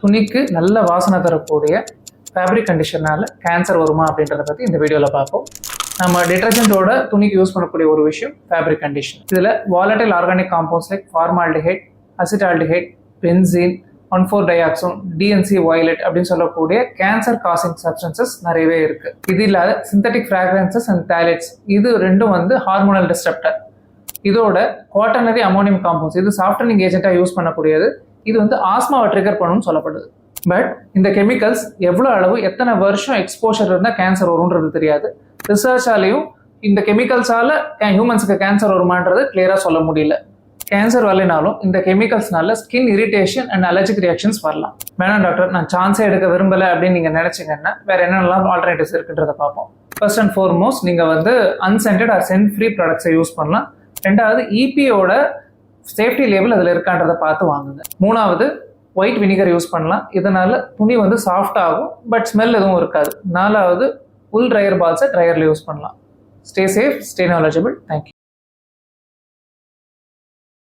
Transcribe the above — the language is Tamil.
துணிக்கு நல்ல வாசனை தரக்கூடிய ஃபேப்ரிக் கண்டிஷனால கேன்சர் வருமா அப்படின்றத பற்றி இந்த வீடியோவில் பார்ப்போம். நம்ம டிட்டர்ஜென்ட்டோட துணிக்கு யூஸ் பண்ணக்கூடிய ஒரு விஷயம் ஃபேப்ரிக் கண்டிஷன். இதில் volatile organic compounds like formaldehyde, acetaldehyde, benzene, 1,4-டயாக்சோன், டிஎன்சி வயலட் அப்படின்னு சொல்லக்கூடிய கேன்சர் காசிங் சப்ஸ்டன்சஸ் நிறையவே இருக்கு. இது இல்லாத சிந்தட்டிக் ஃப்ராக்ரன்சஸ் அண்ட் தாலெட்ஸ், இது ரெண்டும் ஹார்மோனல் டிஸ்டர்ப்டர். இதோட குவாட்டர்னரி அமோனியம் காம்பவுண்ட்ஸ், இது சாஃப்டனிங் ஏஜென்ட்டாக யூஸ் பண்ணக்கூடியது. இது ஆஸ்மாவை ட்ரிகர் பண்ணணும்னு சொல்லப்படுது. பட் இந்த கெமிக்கல்ஸ் எவ்வளோ அளவு எத்தனை வருஷம் எக்ஸ்போஷர் இருந்தால் கேன்சர் வரும்ன்றது தெரியாது. ரிசர்ச்சாலையும் இந்த கெமிக்கல்ஸால ஹியூமன்ஸுக்கு கேன்சர் வருமானது கிளியராக சொல்ல முடியல. கேன்சர் வரலைனாலும் இந்த கெமிக்கல்ஸ்னால skin irritation and allergic reactions வரலாம். வேணாம் டாக்டர், நான் சான்ஸே எடுக்க விரும்பலை அப்படின்னு நீங்கள் நினைச்சீங்கன்னா வேற என்னென்னலாம் ஆல்டர்னேட்டிவ்ஸ் இருக்குன்றதை பார்ப்போம். ஃபர்ஸ்ட் அண்ட் ஃபார்மோஸ்ட் நீங்கள் அன்சென்டட் ஆர் சென்ட் ஃப்ரீ ப்ராடக்ட்ஸை யூஸ் பண்ணலாம். ரெண்டாவது EPOட சேஃப்டி லேபிள் அதில் இருக்கான்றதை பார்த்து வாங்குங்க. மூணாவது ஒயிட் வினிகர் யூஸ் பண்ணலாம். இதனால துணி சாஃப்ட் ஆகும், பட் ஸ்மெல் எதுவும் இருக்காது. நாலாவது உல் ட்ரையர் பால்ஸை ட்ரையரில் யூஸ் பண்ணலாம். Stay safe, stay knowledgeable. Thank you.